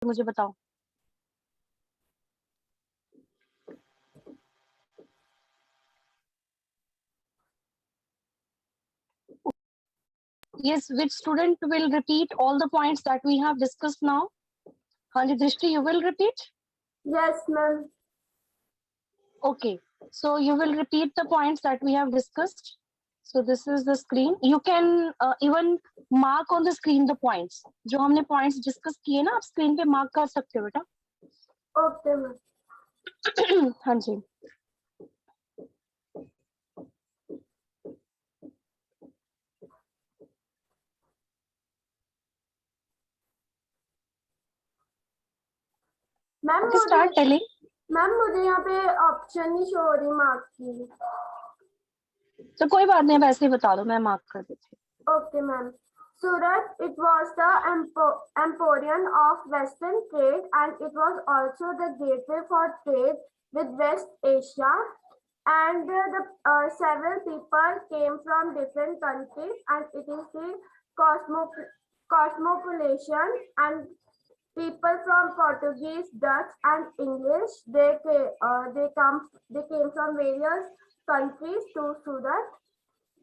मुझे बताओ। Yes, which student will repeat all the points that we have discussed now? Hanji Drishti, you will repeat? Yes, ma'am. Okay, so you will repeat the points that we have discussed. So this is the screen. You can even mark on the screen the points. जो हमने points discuss किए ना, आप screen पे mark कर सकते हो बेटा. Okay, ma'am. हाँ जी. Ma'am Okay, start telling. Ma'am मुझे यहाँ पे ऑप्शन नहीं शो हो रही मार्क की. तो कोई बात नहीं, वैसे ही बता दो, मैं मार्क कर देती हूँ. Okay, ma'am. Surat, it was the emporium of Western trade, and it was also the gateway for trade with West Asia. And several people came from different countries, and it is the cosmopolation and people from Portuguese, Dutch, and English. They came from various countries to Surat.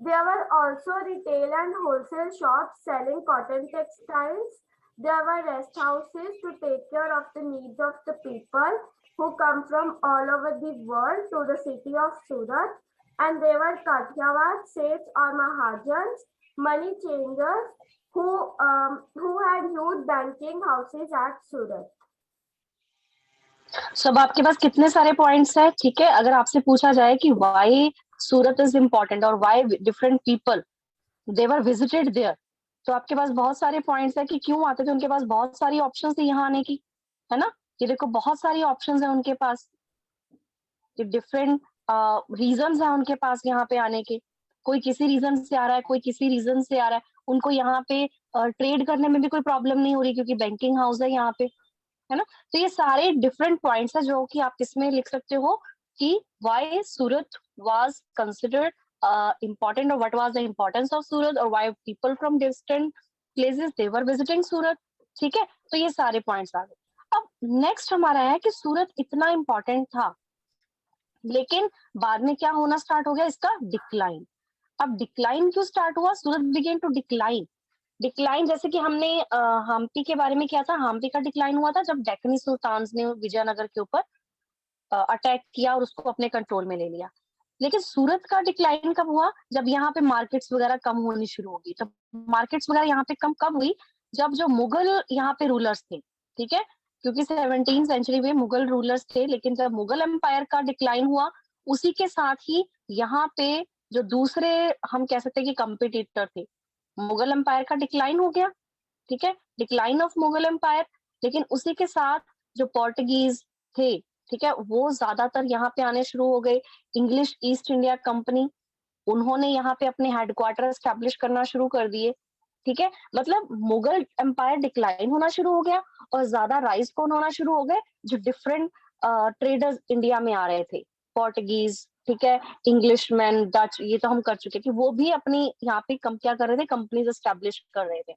There were also retail and wholesale shops selling cotton textiles. There were rest houses to take care of the needs of the people who come from all over the world to the city of Surat. And there were Kathiawad, Seths or Mahajans, money changers who had huge banking houses at Surat. सब आपके पास कितने सारे points है? ठीक है, अगर आपसे पूछा जाए कि व्हाई सूरत इज इम्पोर्टेंट और why different people they were visited there, तो आपके पास बहुत सारे पॉइंट्स है कि क्यों आते थे. उनके पास बहुत सारी ऑप्शंस थी यहाँ आने की, है ना. ये देखो बहुत सारी ऑप्शंस है उनके पास, डिफरेंट रीजंस है उनके पास यहाँ पे आने के. कोई किसी रीजन से आ रहा है, कोई किसी रीजन से आ रहा है. उनको यहाँ पे ट्रेड करने में भी कोई प्रॉब्लम नहीं हो रही क्योंकि बैंकिंग हाउस है यहाँ पे, है ना. तो ये सारे डिफरेंट पॉइंट्स है जो कि आप इसमें लिख सकते हो कि why Surat was considered important or what was the importance of Surat or why people from distant places they were visiting Surat. ठीक है, तो ये सारे पॉइंट्स आ गए. अब नेक्स्ट हमारा है कि सूरत इतना इंपॉर्टेंट था लेकिन बाद में क्या होना स्टार्ट हो गया, इसका डिक्लाइन. अब डिक्लाइन क्यों स्टार्ट हुआ? सूरत बिगेन टू डिक्लाइन. डिक्लाइन जैसे कि हमने हम्पी के बारे में किया था. हम्पी का डिक्लाइन हुआ था जब डेक्कनी सुल्तान्स ने विजयनगर के ऊपर अटैक किया और उसको अपने कंट्रोल में ले लिया. लेकिन सूरत का डिक्लाइन कब हुआ? जब यहाँ पे मार्केट्स वगैरह कम होनी शुरू होगी. तब मार्केट्स वगैरह यहाँ पे कम कब हुई? जब जो मुगल यहाँ पे रूलर्स थे, ठीक है, क्योंकि 17th सेंचुरी में मुगल रूलर्स थे. लेकिन जब मुगल एम्पायर का डिक्लाइन हुआ उसी के साथ ही यहाँ पे जो दूसरे हम कह सकते हैं कि कंपिटिटर थे, मुगल एम्पायर का डिक्लाइन हो गया. ठीक है, डिक्लाइन ऑफ मुगल एम्पायर. लेकिन उसी के साथ जो पोर्टुगीज थे, ठीक है, वो ज्यादातर यहाँ पे आने शुरू हो गए. इंग्लिश ईस्ट इंडिया कंपनी, उन्होंने यहाँ पे अपने हेडक्वार्टर एस्टेब्लिश करना शुरू कर दिए. ठीक है, मतलब मुगल एम्पायर डिक्लाइन होना शुरू हो गया और ज्यादा राइज कौन होना शुरू हो गए? जो डिफरेंट ट्रेडर्स इंडिया में आ रहे थे, पोर्टुगीज, ठीक है, इंग्लिशमैन, डच, ये तो हम कर चुके कि वो भी अपनी यहाँ पे क्या कर रहे थे, कंपनीज एस्टेब्लिश कर रहे थे.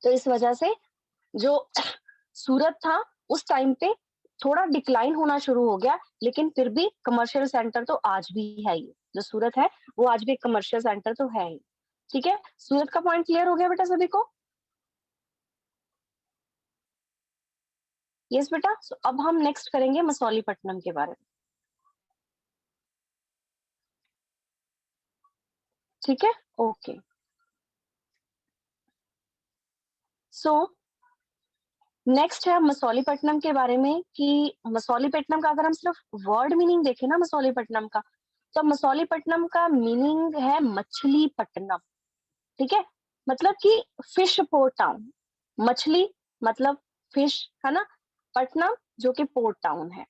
तो इस वजह से जो सूरत था उस टाइम पे थोड़ा डिक्लाइन होना शुरू हो गया. लेकिन फिर भी कमर्शियल सेंटर तो आज भी है ही. जो सूरत है वो आज भी कमर्शियल सेंटर तो है ही. ठीक है, सूरत का पॉइंट क्लियर हो गया बेटा सभी को? यस बेटा. अब हम नेक्स्ट करेंगे मसौलीपट्टनम के बारे में. ठीक है, ओके. सो नेक्स्ट है मसौलीपट्टनम के बारे में कि मसौलीपट्टनम का अगर हम सिर्फ वर्ड मीनिंग देखें ना मसौलीपट्टनम का, तो मसौलीपट्टनम का मीनिंग है मछलीपट्टनम. ठीक है, मतलब कि फिश पोर्ट टाउन. मछली मतलब फिश, है ना. पटनम जो कि पोर्ट टाउन है.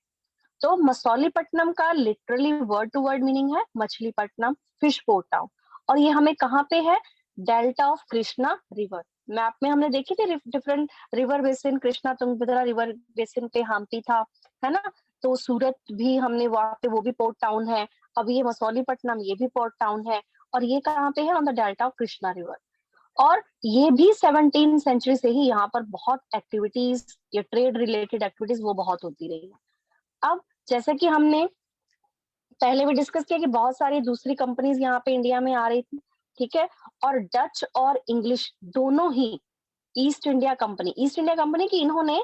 तो मसौलीपट्टनम का literally word to word meaning है मछलीपट्टनम, फिश पोर्ट टाउन. और ये हमें कहाँ पे है? Delta of Krishna river. Map में हमने देखी थी different river basin, Krishna Tungabhadra river basin पे हम्पी था, है ना. तो सूरत भी हमने वहां पे, वो भी पोर्ट टाउन है. अब ये मसौलीपट्टनम, ये भी पोर्ट टाउन है. और ये कहाँ पे है? On the delta of Krishna river. और ये भी 17 सेंचुरी से ही यहाँ पर बहुत एक्टिविटीज, ये ट्रेड रिलेटेड एक्टिविटीज वो बहुत होती रही है। अब जैसे कि हमने पहले भी डिस्कस किया कि बहुत सारी दूसरी कंपनीज यहाँ पे इंडिया में आ रही थी, ठीक है, और डच और इंग्लिश दोनों ही ईस्ट इंडिया कंपनी की इन्होंने,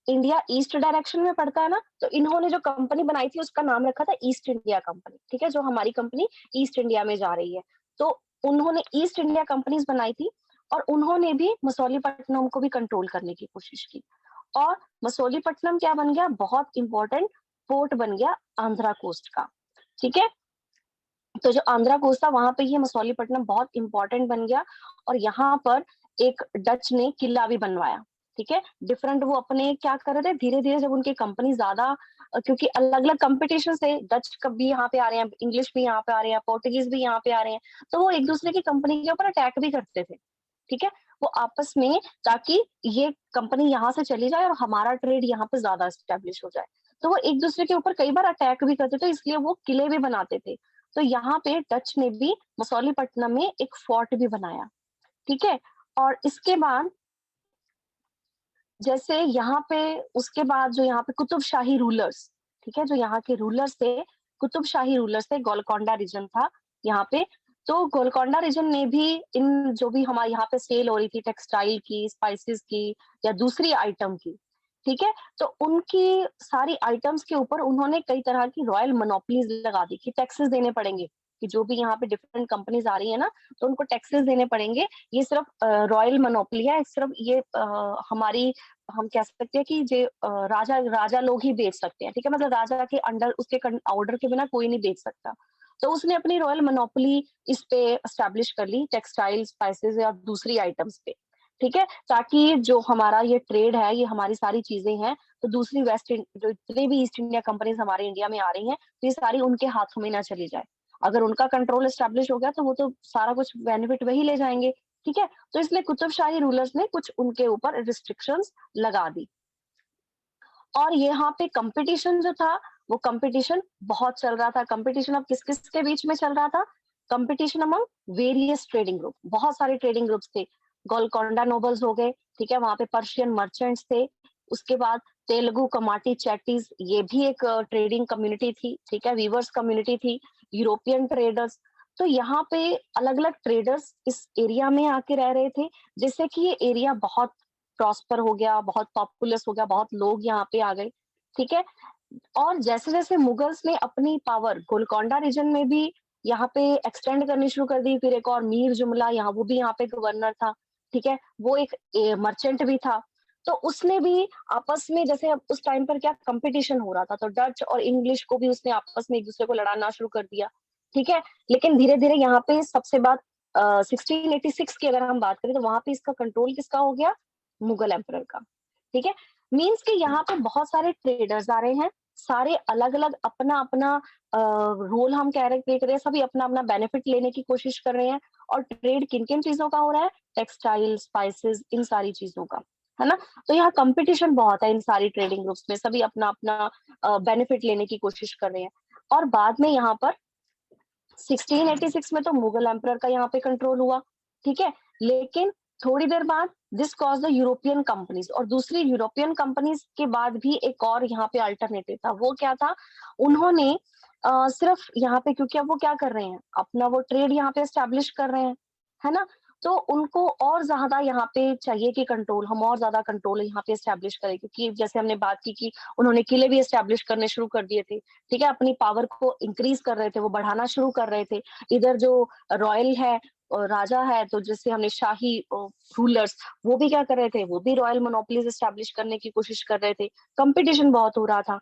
इंडिया ईस्ट डायरेक्शन में पड़ता है ना, तो इन्होंने जो कंपनी बनाई थी उसका नाम रखा था ईस्ट इंडिया कंपनी, ठीक है, जो हमारी कंपनी ईस्ट इंडिया में जा रही है। तो उन्होंने ईस्ट इंडिया कंपनीज बनाई थी और उन्होंने भी मसौलीपट्टनम को भी कंट्रोल करने की कोशिश की। और मसौलीपट्टनम क्या बन गया, बहुत इंपॉर्टेंट पोर्ट बन गया आंध्रा कोस्ट का, ठीक है। तो जो आंध्रा कोस्ट था वहां पे ये मसौलीपट्टनम बहुत इंपॉर्टेंट बन गया और यहाँ पर एक डच ने किला भी बनवाया, ठीक है। डिफरेंट वो अपने क्या कर रहे थे, धीरे धीरे जब उनकी कंपनी ज्यादा, क्योंकि अलग अलग कंपटीशन से डच भी यहाँ पे आ रहे हैं, इंग्लिश भी यहाँ पे आ रहे हैं, पोर्टुगीज भी यहाँ पे आ रहे हैं, तो वो एक दूसरे की कंपनी के ऊपर अटैक भी करते थे, ठीक है, वो आपस में, ताकि ये कंपनी यहाँ से चली जाए और हमारा ट्रेड यहाँ पे ज्यादा स्टेब्लिश हो जाए। तो वो एक दूसरे के ऊपर कई बार अटैक भी करते थे, इसलिए वो किले भी बनाते थे। तो यहाँ पे डच ने भी मसौलीपट्टनम में एक फोर्ट भी बनाया, ठीक है। और इसके बाद जैसे यहाँ पे, उसके बाद जो यहाँ पे कुतुबशाही रूलर्स, ठीक है, जो यहाँ के रूलर्स थे, कुतुबशाही रूलर्स थे, गोलकोंडा रीजन था यहाँ पे। तो गोलकोंडा रीजन ने भी इन जो भी हमारे यहाँ पे सेल हो रही थी टेक्सटाइल की, स्पाइसेस की या दूसरी आइटम की, ठीक है, तो उनकी सारी आइटम्स के ऊपर उन्होंने कई तरह की रॉयल मोनोपलीज लगा दी कि टैक्सेस देने पड़ेंगे, कि जो भी यहाँ पे डिफरेंट कंपनीज आ रही है ना, तो उनको टैक्सेस देने पड़ेंगे। ये सिर्फ रॉयल मोनोपली है, सिर्फ ये हमारी, हम कह सकते हैं कि जो राजा राजा लोग ही बेच सकते हैं, ठीक है, मतलब राजा के अंडर, उसके ऑर्डर के बिना कोई नहीं बेच सकता। तो उसने अपनी रॉयल मोनोपोली इस पे एस्टेब्लिश कर ली, टेक्सटाइल, स्पाइसेस या दूसरी आइटम्स पे, ठीक है, ताकि जो हमारा ये ट्रेड है, ये हमारी सारी चीजें हैं, तो दूसरी जो इतने भी ईस्ट इंडिया कंपनीज हमारे इंडिया में आ रही हैं, तो ये सारी उनके हाथों में ना चली जाए। अगर उनका कंट्रोल एस्टेब्लिश हो गया तो वो तो सारा कुछ बेनिफिट वही ले जाएंगे, ठीक है। तो इसलिए कुतुबशाही रूलर्स ने कुछ उनके ऊपर रिस्ट्रिक्शंस लगा दी। और यहाँ पे कंपटीशन जो था, वो कंपटीशन बहुत चल रहा था। कंपटीशन अब किस किस के बीच में चल रहा था, competition among various trading group, बहुत सारे ट्रेडिंग ग्रुप्स थे। गोलकोंडा नोबल्स हो गए, ठीक है, वहां पे पर्शियन मर्चेंट्स थे। उसके बाद तेलुगु कमाटी चैटीज, ये भी एक ट्रेडिंग कम्युनिटी थी, ठीक है, वीवर्स कम्युनिटी थी। यूरोपियन ट्रेडर्स, तो यहाँ पे अलग अलग ट्रेडर्स इस एरिया में आके रह रहे थे, जिससे कि ये एरिया बहुत प्रॉस्पर हो गया, बहुत पॉपुलस हो गया, बहुत लोग यहाँ पे आ गए, ठीक है। और जैसे जैसे मुगल्स ने अपनी पावर गोलकोंडा रीजन में भी यहाँ पे एक्सटेंड करनी शुरू कर दी, फिर एक और मीर जुमला, यहाँ वो भी यहाँ पे गवर्नर था, ठीक है, वो एक मर्चेंट भी था। तो उसने भी आपस में, जैसे अब उस टाइम पर क्या कंपटीशन हो रहा था, तो डच और इंग्लिश को भी उसने आपस में एक दूसरे को लड़ाना शुरू कर दिया, ठीक है। लेकिन धीरे धीरे यहाँ पे सबसे बात 1686 की अगर हम बात करें, तो वहां पे इसका कंट्रोल किसका हो गया, मुगल एम्परर का, ठीक है। मीन्स के यहाँ पे बहुत सारे ट्रेडर्स आ रहे हैं, सारे अलग अलग अपना अपना रोल हम कह रहे प्ले कर रहे हैं, सभी अपना अपना बेनिफिट लेने की कोशिश कर रहे हैं। और ट्रेड किन किन चीजों का हो रहा है, टेक्सटाइल, स्पाइसेस, इन सारी चीजों का, है ना। तो यहाँ कंपटीशन बहुत है इन सारी ट्रेडिंग ग्रुप्स में, सभी अपना अपना बेनिफिट लेने की कोशिश कर रहे हैं। और बाद में यहाँ पर 1686 में तो मुगल एम्परर का यहाँ पे कंट्रोल हुआ, ठीक है। लेकिन थोड़ी देर बाद this cause the European companies, और दूसरी यूरोपियन कंपनीज के बाद भी एक और यहाँ पे अल्टरनेटिव था। वो क्या था, उन्होंने सिर्फ यहाँ पे, क्योंकि अब वो क्या कर रहे हैं, अपना वो ट्रेड यहाँ पे एस्टेब्लिश कर रहे हैं, है ना। तो उनको और ज्यादा यहाँ पे चाहिए कि कंट्रोल, हम और ज्यादा कंट्रोल यहाँ पे एस्टेब्लिश करें, क्योंकि जैसे हमने बात की कि उन्होंने किले भी एस्टेब्लिश करने शुरू कर दिए थे, ठीक है, अपनी पावर को इंक्रीज कर रहे थे, वो बढ़ाना शुरू कर रहे थे। इधर जो रॉयल है और राजा है, तो जैसे हमने शाही रूलर्स, वो भी क्या कर रहे थे, वो भी रॉयल मोनोपलीज एस्टेब्लिश करने की कोशिश कर रहे थे। कंपटीशन बहुत हो रहा था।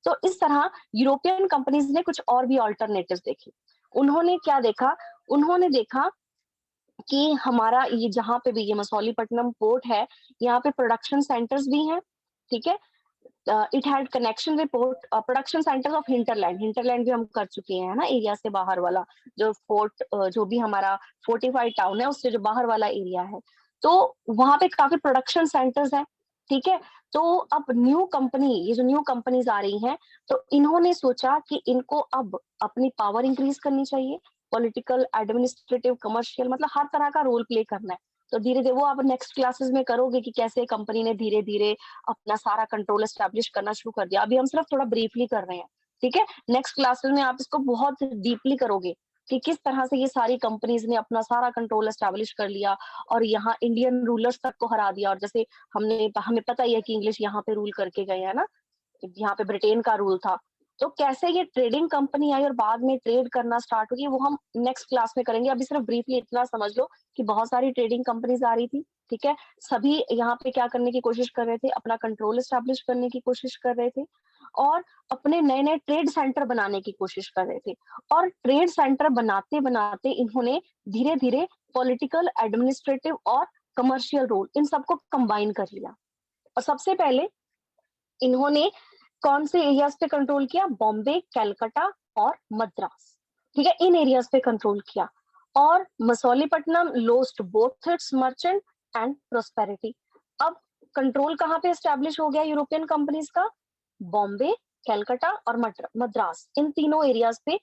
तो इस तरह यूरोपियन कंपनीज ने कुछ और भी ऑल्टरनेटिव देखे। उन्होंने क्या देखा, उन्होंने देखा कि हमारा ये जहाँ पे भी ये मसौलीपट्टनम पोर्ट है, यहाँ पे प्रोडक्शन सेंटर्स भी हैं, ठीक है। It had connection with port production centres of hinterland, hinterland भी हम कर चुके हैं ना, एरिया से बाहर वाला, जो फोर्ट जो भी हमारा फोर्टिफाइड टाउन है उससे जो बाहर वाला एरिया है, तो वहां पे काफी प्रोडक्शन सेंटर्स हैं, ठीक है। तो अब न्यू कंपनी, ये जो न्यू कंपनीज आ रही हैं, तो इन्होंने सोचा कि इनको अब अपनी पावर इंक्रीज करनी चाहिए, पॉलिटिकल, एडमिनिस्ट्रेटिव, कमर्शियल, मतलब हर तरह का रोल प्ले करना है। तो धीरे धीरे वो आप नेक्स्ट क्लासेस में करोगे कि कैसे कंपनी ने धीरे धीरे अपना सारा कंट्रोल एस्टेब्लिश करना शुरू कर दिया। अभी हम सिर्फ थोड़ा ब्रीफली कर रहे हैं, ठीक है। नेक्स्ट क्लासेस में आप इसको बहुत डीपली करोगे कि किस तरह से ये सारी कंपनीज ने अपना सारा कंट्रोल एस्टेब्लिश कर लिया और यहाँ इंडियन रूलर्स तक को हरा दिया। और जैसे हमें पता ही है कि इंग्लिश यहाँ पे रूल करके गए हैं ना, यहाँ पे ब्रिटेन का रूल था। तो कैसे ये ट्रेडिंग कंपनी आई और बाद में ट्रेड करना स्टार्ट हुई, वो हम नेक्स्ट क्लास में करेंगे। अभी सिर्फ ब्रीफली इतना समझ लो कि बहुत सारी ट्रेडिंग कंपनीज आ रही थी, ठीक है। सभी यहाँ पे क्या करने की कोशिश कर रहे थे, अपना कंट्रोल एस्टेब्लिश करने की कोशिश कर रहे थे और अपने नए नए ट्रेड सेंटर बनाने की कोशिश कर रहे थे। और ट्रेड सेंटर बनाते बनाते इन्होंने धीरे धीरे पॉलिटिकल, एडमिनिस्ट्रेटिव और कमर्शियल रोल इन सबको कंबाइन कर लिया। और सबसे पहले इन्होंने कौन से एरियाज पे कंट्रोल किया, बॉम्बे, कलकत्ता और मद्रास, ठीक है, इन एरियाज पे कंट्रोल किया। और Masulipatnam lost both its merchant and prosperity. अब कंट्रोल कहाँ पे एस्टेब्लिश हो गया यूरोपियन कंपनीज का, बॉम्बे, कलकत्ता और मद्रास, इन तीनों एरियाज पे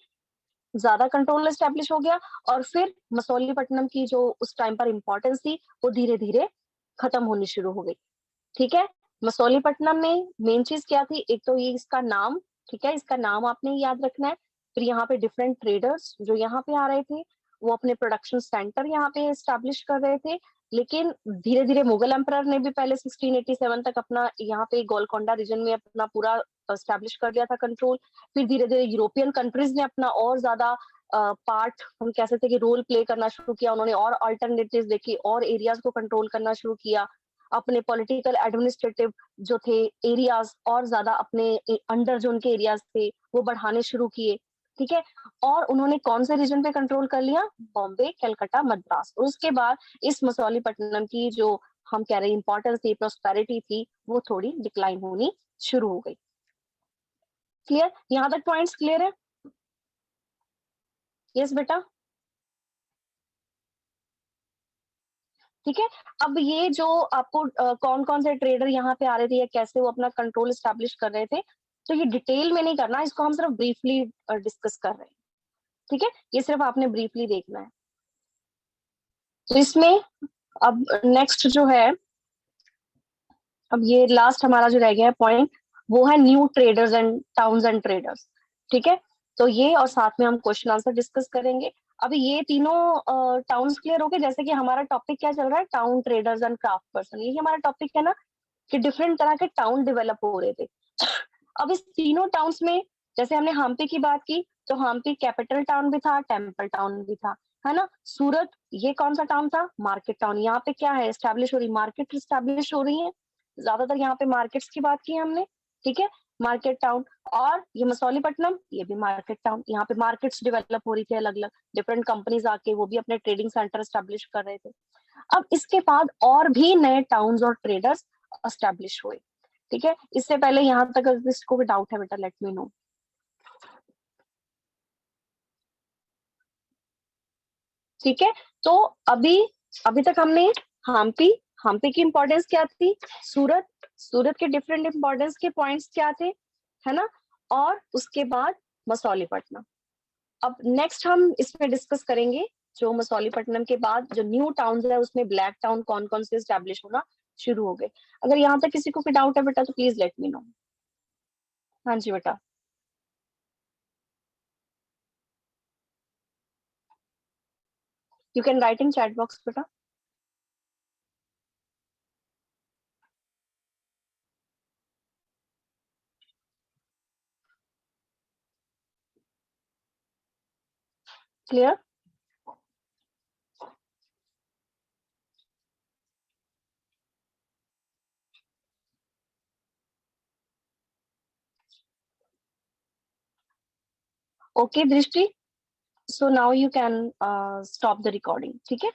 ज्यादा कंट्रोल एस्टेब्लिश हो गया। और फिर मसौलीपट्टनम की जो उस टाइम पर इंपॉर्टेंस थी वो धीरे धीरे खत्म होनी शुरू हो गई, ठीक है। मसौलीपट्टनम में मेन चीज क्या थी, एक तो ये इसका नाम, ठीक है, इसका नाम आपने याद रखना है। फिर यहाँ पे डिफरेंट ट्रेडर्स जो यहाँ पे आ रहे थे वो अपने प्रोडक्शन सेंटर यहाँ पे एस्टेब्लिश कर रहे थे। लेकिन धीरे धीरे मुगल एम्परर ने भी पहले 1687 तक अपना यहाँ पे गोलकोंडा रीजन में अपना पूरा एस्टेब्लिश कर लिया था कंट्रोल। फिर धीरे धीरे यूरोपियन कंट्रीज ने अपना और ज्यादा पार्ट हम कह सकते कि रोल प्ले करना शुरू किया। उन्होंने और अल्टरनेटिव देखी और एरियाज को कंट्रोल करना शुरू किया। अपने पॉलिटिकल, एडमिनिस्ट्रेटिव जो थे एरियाज और ज्यादा अपने अंडर जो उनके एरियाज थे वो बढ़ाने शुरू किए, ठीक है। और उन्होंने कौन से रीजन पे कंट्रोल कर लिया, बॉम्बे, कलकत्ता, मद्रास। और उसके बाद इस मसौलीपट्टनम की जो हम कह रहे इंपॉर्टेंस थी, प्रोस्पेरिटी थी, वो थोड़ी डिक्लाइन होनी शुरू हो गई। क्लियर, यहाँ तक पॉइंट्स क्लियर है? यस बेटा, ठीक है। अब ये जो आपको कौन कौन से ट्रेडर यहाँ पे आ रहे थे या कैसे वो अपना कंट्रोल एस्टेब्लिश कर रहे थे, तो ये डिटेल में नहीं करना, इसको हम सिर्फ ब्रीफली डिस्कस कर रहे हैं, ठीक है। ये सिर्फ आपने ब्रीफली देखना है। तो इसमें अब नेक्स्ट जो है, अब ये लास्ट हमारा जो रह गया है पॉइंट, वो है new traders and towns and traders, ठीक है। तो ये और साथ में हम क्वेश्चन आंसर डिस्कस करेंगे। अभी ये तीनों टाउन्स क्लियर हो गए। जैसे कि हमारा टॉपिक क्या चल रहा है, town, traders and craft person, यही हमारा टॉपिक है ना, कि डिफरेंट तरह के टाउन डेवलप हो रहे थे। अब इस तीनों टाउन्स में जैसे हमने हम्पी की बात की, तो हम्पी कैपिटल टाउन भी था, टेम्पल टाउन भी था, है ना। सूरत ये कौन सा टाउन था, मार्केट टाउन। यहाँ पे क्या है, एस्टेब्लिश हो रही, मार्केट एस्टेब्लिश हो रही है, ज्यादातर यहाँ पे मार्केट्स की बात की हमने, ठीक है, मार्केट टाउन। और ये मसौलीपट्टनम, ये भी मार्केट टाउन, यहाँ पे मार्केट्स डेवलप हो रही थी अलग अलग, डिफरेंट कंपनीज आके वो भी अपने ट्रेडिंग सेंटर एस्टेब्लिश कर रहे थे। अब इसके बाद और भी नए टाउन्स और ट्रेडर्स एस्टेब्लिश हुए, ठीक है। इससे पहले यहाँ तक अगर किसको भी डाउट है बेटा, लेट मी नो। ठीक है, तो अभी अभी तक हमने हम्पी, हम्पी की इंपॉर्टेंस क्या थी, सूरत, सूरत के डिफरेंट इंपॉर्टेंस के पॉइंट्स क्या थे, है ना, और उसके बाद मसौलीपट्टनम। अब नेक्स्ट हम इसमें डिस्कस करेंगे जो मसौलीपट्टनम के बाद जो न्यू टाउन है उसमें ब्लैक टाउन कौन कौन से स्टैब्लिश होना शुरू हो गए। अगर यहाँ तक किसी को कोई डाउट है बेटा तो प्लीज लेट मी नो। हाँ जी बेटा। You can write in chat box बेटा। क्लियर, ओके दृष्टि, so now you can stop the recording, ठीक है।